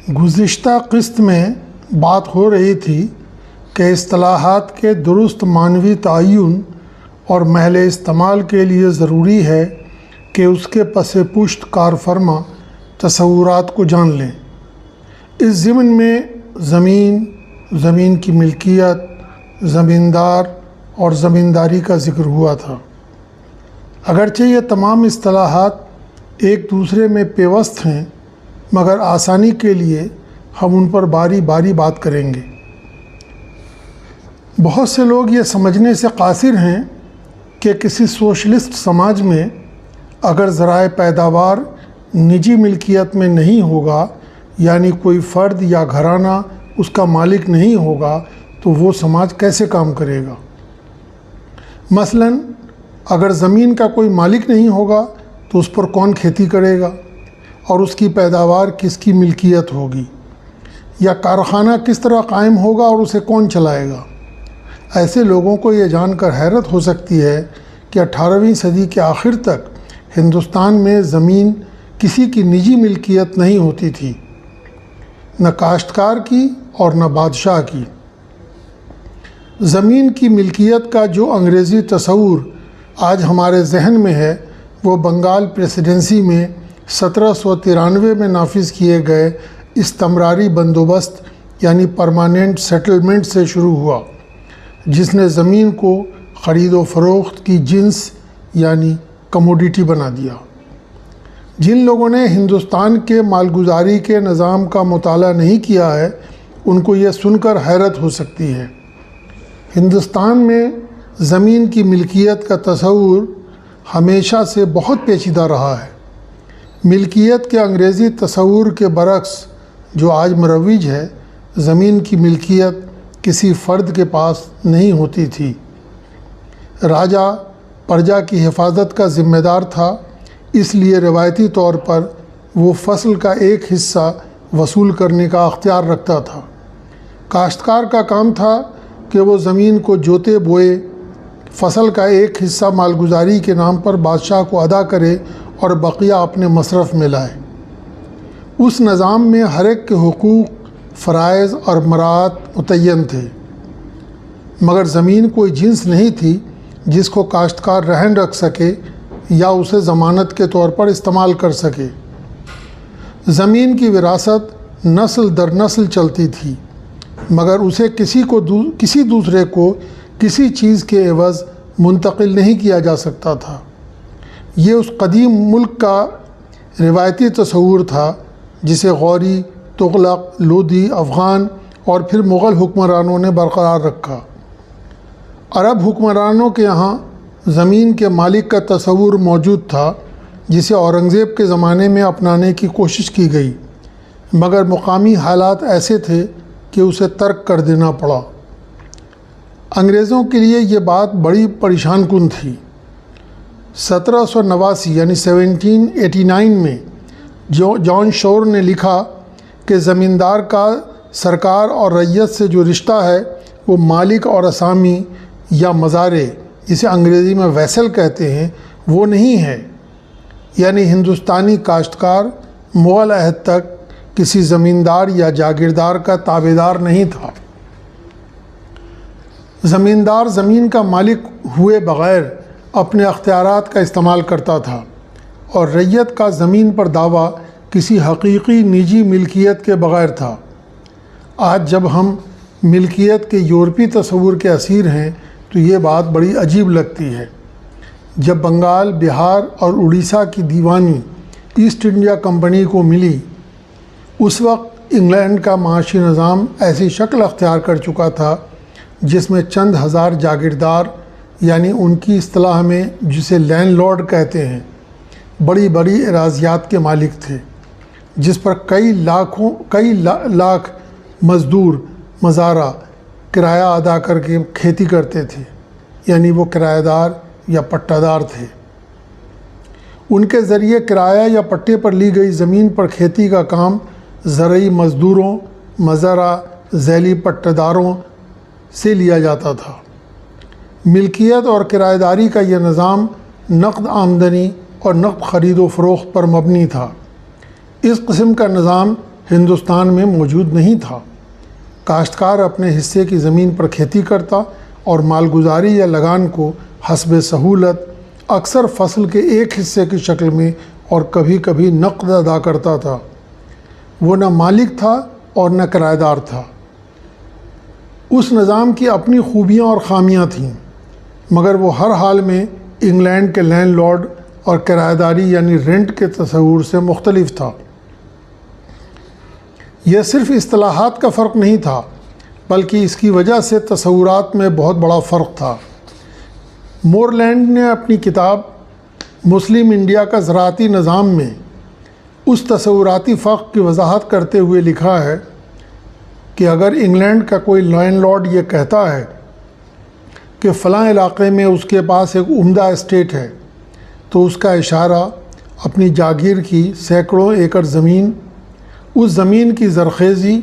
گزشتہ قسط میں بات ہو رہی تھی کہ اصطلاحات کے درست معنوی تعین اور محل استعمال کے لیے ضروری ہے کہ اس کے پس پشت کار فرما تصورات کو جان لیں۔ اس ضمن میں زمین کی ملکیت، زمیندار اور زمینداری کا ذکر ہوا تھا۔ اگرچہ یہ تمام اصطلاحات ایک دوسرے میں پیوست ہیں، مگر آسانی کے لیے ہم ان پر باری باری بات کریں گے۔ بہت سے لوگ یہ سمجھنے سے قاصر ہیں کہ کسی سوشلسٹ سماج میں اگر ذرائع پیداوار نجی ملکیت میں نہیں ہوگا، یعنی کوئی فرد یا گھرانہ اس کا مالک نہیں ہوگا، تو وہ سماج کیسے کام کرے گا؟ مثلاً اگر زمین کا کوئی مالک نہیں ہوگا تو اس پر کون کھیتی کرے گا اور اس کی پیداوار کس کی ملکیت ہوگی؟ یا کارخانہ کس طرح قائم ہوگا اور اسے کون چلائے گا؟ ایسے لوگوں کو یہ جان کر حیرت ہو سکتی ہے کہ 18ویں صدی کے آخر تک ہندوستان میں زمین کسی کی نجی ملکیت نہیں ہوتی تھی، نہ کاشتکار کی اور نہ بادشاہ کی۔ زمین کی ملکیت کا جو انگریزی تصور آج ہمارے ذہن میں ہے، وہ بنگال پریسیڈنسی میں 1793 میں نافذ کیے گئے استمراری بندوبست یعنی پرماننٹ سیٹلمنٹ سے شروع ہوا، جس نے زمین کو خرید و فروخت کی جنس یعنی کموڈیٹی بنا دیا۔ جن لوگوں نے ہندوستان کے مالگزاری کے نظام کا مطالعہ نہیں کیا ہے، ان کو یہ سن کر حیرت ہو سکتی ہے۔ ہندوستان میں زمین کی ملکیت کا تصور ہمیشہ سے بہت پیچیدہ رہا ہے۔ ملکیت کے انگریزی تصور کے برعکس جو آج مروج ہے، زمین کی ملکیت کسی فرد کے پاس نہیں ہوتی تھی۔ راجا پرجا کی حفاظت کا ذمہ دار تھا، اس لیے روایتی طور پر وہ فصل کا ایک حصہ وصول کرنے کا اختیار رکھتا تھا۔ کاشتکار کا کام تھا کہ وہ زمین کو جوتے بوئے، فصل کا ایک حصہ مالگزاری کے نام پر بادشاہ کو ادا کرے اور بقیہ اپنے مصرف میں لائے۔ اس نظام میں ہر ایک کے حقوق، فرائض اور مراعات متعین تھے، مگر زمین کوئی جنس نہیں تھی جس کو کاشتکار رہن رکھ سکے یا اسے ضمانت کے طور پر استعمال کر سکے۔ زمین کی وراثت نسل در نسل چلتی تھی، مگر اسے کسی دوسرے کو کسی چیز کے عوض منتقل نہیں کیا جا سکتا تھا۔ یہ اس قدیم ملک کا روایتی تصور تھا جسے غوری، تغلق، لودھی، افغان اور پھر مغل حکمرانوں نے برقرار رکھا۔ عرب حکمرانوں کے یہاں زمین کے مالک کا تصور موجود تھا، جسے اورنگزیب کے زمانے میں اپنانے کی کوشش کی گئی، مگر مقامی حالات ایسے تھے کہ اسے ترک کر دینا پڑا۔ انگریزوں کے لیے یہ بات بڑی پریشان کن تھی۔ 1789 یعنی 1789 میں جان شور نے لکھا کہ زمیندار کا سرکار اور رعیت سے جو رشتہ ہے وہ مالک اور اسامی یا مزارع، جسے انگریزی میں ویسل کہتے ہیں، وہ نہیں ہے، یعنی ہندوستانی کاشتکار مغل عہد تک کسی زمیندار یا جاگیردار کا تابعدار نہیں تھا۔ زمیندار زمین کا مالک ہوئے بغیر اپنے اختیارات کا استعمال کرتا تھا، اور رعیت کا زمین پر دعویٰ کسی حقیقی نجی ملکیت کے بغیر تھا۔ آج جب ہم ملکیت کے یورپی تصور کے اسیر ہیں تو یہ بات بڑی عجیب لگتی ہے۔ جب بنگال، بہار اور اڑیسہ کی دیوانی ایسٹ انڈیا کمپنی کو ملی، اس وقت انگلینڈ کا معاشی نظام ایسی شکل اختیار کر چکا تھا جس میں چند ہزار جاگیردار، یعنی ان کی اصطلاح میں جسے لینڈ لارڈ کہتے ہیں، بڑی بڑی اراضیات کے مالک تھے، جس پر کئی لاکھ مزدور مزارع کرایہ ادا کر کے کھیتی کرتے تھے، یعنی وہ کرایہ دار یا پٹہ دار تھے۔ ان کے ذریعے کرایہ یا پٹے پر لی گئی زمین پر کھیتی کا کام زرعی مزدوروں، مزارع، ذیلی پٹہ داروں سے لیا جاتا تھا۔ ملکیت اور کرایہ داری کا یہ نظام نقد آمدنی اور نقد خرید و فروخت پر مبنی تھا۔ اس قسم کا نظام ہندوستان میں موجود نہیں تھا۔ کاشتکار اپنے حصے کی زمین پر کھیتی کرتا اور مالگزاری یا لگان کو حسب سہولت اکثر فصل کے ایک حصے کی شکل میں اور کبھی کبھی نقد ادا کرتا تھا۔ وہ نہ مالک تھا اور نہ کرایہ دار تھا۔ اس نظام کی اپنی خوبیاں اور خامیاں تھیں، مگر وہ ہر حال میں انگلینڈ کے لینڈ لارڈ اور کرایہ داری یعنی رینٹ کے تصور سے مختلف تھا۔ یہ صرف اصطلاحات کا فرق نہیں تھا، بلکہ اس کی وجہ سے تصورات میں بہت بڑا فرق تھا۔ مورلینڈ نے اپنی کتاب مسلم انڈیا کا زراعتی نظام میں اس تصوراتی فرق کی وضاحت کرتے ہوئے لکھا ہے کہ اگر انگلینڈ کا کوئی لینڈ لارڈ یہ کہتا ہے کہ فلاں علاقے میں اس کے پاس ایک عمدہ اسٹیٹ ہے، تو اس کا اشارہ اپنی جاگیر کی سینکڑوں ایکڑ زمین، اس زمین کی زرخیزی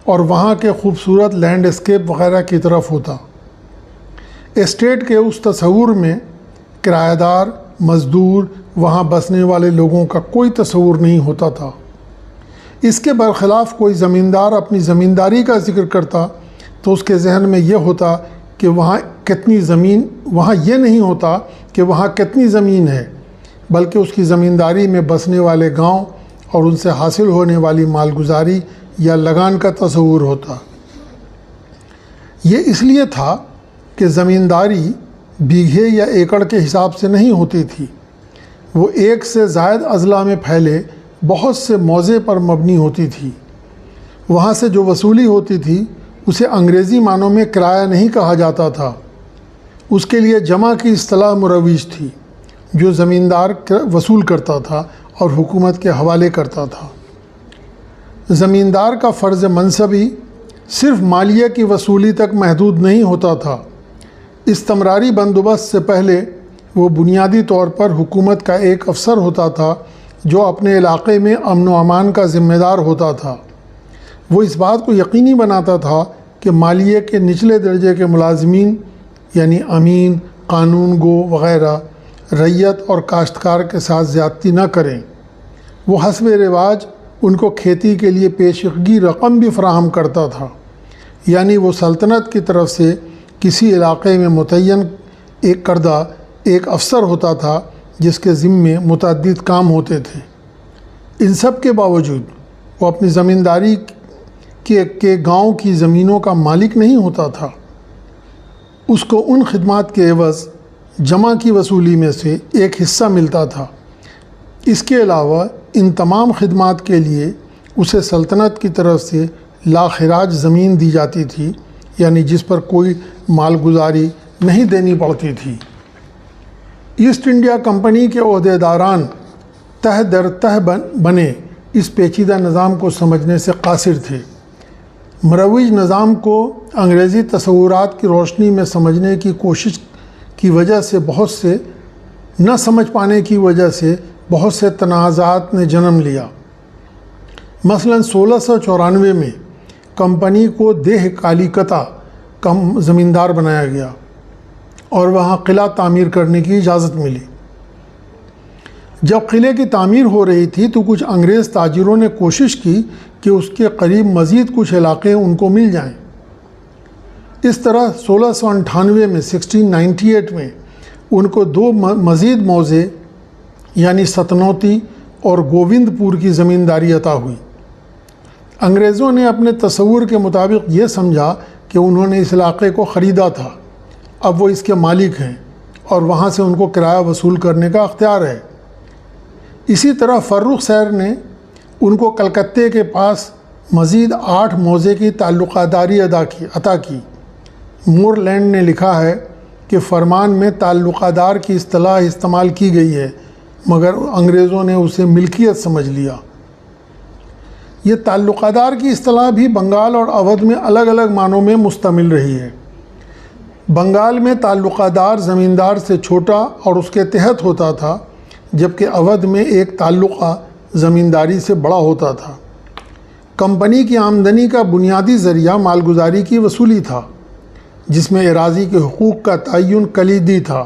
اور وہاں کے خوبصورت لینڈ اسکیپ وغیرہ کی طرف ہوتا۔ اسٹیٹ کے اس تصور میں کرایہ دار، مزدور، وہاں بسنے والے لوگوں کا کوئی تصور نہیں ہوتا تھا۔ اس کے برخلاف کوئی زمیندار اپنی زمینداری کا ذکر کرتا تو اس کے ذہن میں یہ ہوتا کہ وہاں کتنی زمین، وہاں یہ نہیں ہوتا کہ وہاں کتنی زمین ہے، بلکہ اس کی زمینداری میں بسنے والے گاؤں اور ان سے حاصل ہونے والی مالگزاری یا لگان کا تصور ہوتا۔ یہ اس لیے تھا کہ زمینداری بیگھے یا ایکڑ کے حساب سے نہیں ہوتی تھی، وہ ایک سے زائد اضلاع میں پھیلے بہت سے موضع پر مبنی ہوتی تھی۔ وہاں سے جو وصولی ہوتی تھی اسے انگریزی معنوں میں کرایہ نہیں کہا جاتا تھا، اس کے لیے جمع کی اصطلاح مرویج تھی جو زمیندار وصول کرتا تھا اور حکومت کے حوالے کرتا تھا۔ زمیندار کا فرض منصبی صرف مالیہ کی وصولی تک محدود نہیں ہوتا تھا۔ استمراری بندوبست سے پہلے وہ بنیادی طور پر حکومت کا ایک افسر ہوتا تھا جو اپنے علاقے میں امن و امان کا ذمہ دار ہوتا تھا۔ وہ اس بات کو یقینی بناتا تھا کہ مالیے کے نچلے درجے کے ملازمین یعنی امین، قانون گو وغیرہ رعیت اور کاشتکار کے ساتھ زیادتی نہ کریں۔ وہ حسب رواج ان کو کھیتی کے لیے پیشگی رقم بھی فراہم کرتا تھا، یعنی وہ سلطنت کی طرف سے کسی علاقے میں متعین کردہ ایک افسر ہوتا تھا جس کے ذمے متعدد کام ہوتے تھے۔ ان سب کے باوجود وہ اپنی زمینداری کے گاؤں کی زمینوں کا مالک نہیں ہوتا تھا۔ اس کو ان خدمات کے عوض جمع کی وصولی میں سے ایک حصہ ملتا تھا۔ اس کے علاوہ ان تمام خدمات کے لیے اسے سلطنت کی طرف سے لاخراج زمین دی جاتی تھی، یعنی جس پر کوئی مالگزاری نہیں دینی پڑتی تھی۔ ایسٹ انڈیا کمپنی کے عہدیداران تہ در تہ بنے اس پیچیدہ نظام کو سمجھنے سے قاصر تھے۔ مروج نظام کو انگریزی تصورات کی روشنی میں سمجھنے کی کوشش کی وجہ سے نہ سمجھ پانے کی وجہ سے بہت سے تنازعات نے جنم لیا۔ مثلا 1694 میں کمپنی کو دیہ کالیکتا کا زمیندار بنایا گیا اور وہاں قلعہ تعمیر کرنے کی اجازت ملی۔ جب قلعے کی تعمیر ہو رہی تھی تو کچھ انگریز تاجروں نے کوشش کی کہ اس کے قریب مزید کچھ علاقے ان کو مل جائیں۔ اس طرح 1698 میں 1698 میں ان کو 2 مزید موضع یعنی ستنوتی اور گووند پور کی زمینداری عطا ہوئی۔ انگریزوں نے اپنے تصور کے مطابق یہ سمجھا کہ انہوں نے اس علاقے کو خریدا تھا، اب وہ اس کے مالک ہیں اور وہاں سے ان کو کرایہ وصول کرنے کا اختیار ہے۔ اسی طرح فرخ سیر نے ان کو کلکتے کے پاس مزید 8 موضع کی تعلقہ داری عطا کی۔ مور لینڈ نے لکھا ہے کہ فرمان میں تعلقہ دار کی اصطلاح استعمال کی گئی ہے، مگر انگریزوں نے اسے ملکیت سمجھ لیا۔ یہ تعلقہ دار کی اصطلاح بھی بنگال اور اودھ میں الگ الگ معنوں میں مستعمل رہی ہے۔ بنگال میں تعلقہ دار زمیندار سے چھوٹا اور اس کے تحت ہوتا تھا، جبکہ اودھ میں ایک تعلقہ زمینداری سے بڑا ہوتا تھا۔ کمپنی کی آمدنی کا بنیادی ذریعہ مالگزاری کی وصولی تھا، جس میں اراضی کے حقوق کا تعین کلیدی تھا۔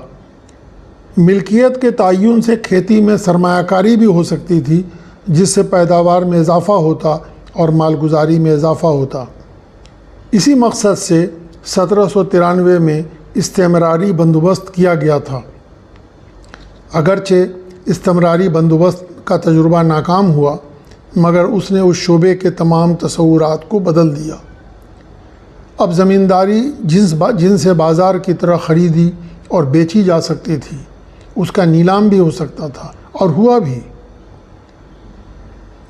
ملکیت کے تعین سے کھیتی میں سرمایہ کاری بھی ہو سکتی تھی، جس سے پیداوار میں اضافہ ہوتا اور مالگزاری میں اضافہ ہوتا۔ اسی مقصد سے 1793 میں استعماری بندوبست کیا گیا تھا۔ اگرچہ استعماری بندوبست کا تجربہ ناکام ہوا، مگر اس نے اس شعبے کے تمام تصورات کو بدل دیا۔ اب زمینداری جن سے بازار کی طرح خریدی اور بیچی جا سکتی تھی، اس کا نیلام بھی ہو سکتا تھا، اور ہوا بھی۔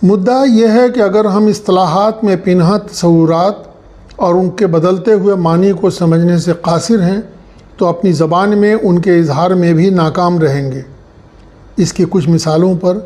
مدعا یہ ہے کہ اگر ہم اصطلاحات میں پنہاں تصورات اور ان کے بدلتے ہوئے معنی کو سمجھنے سے قاصر ہیں تو اپنی زبان میں ان کے اظہار میں بھی ناکام رہیں گے۔ اس کی کچھ مثالوں پر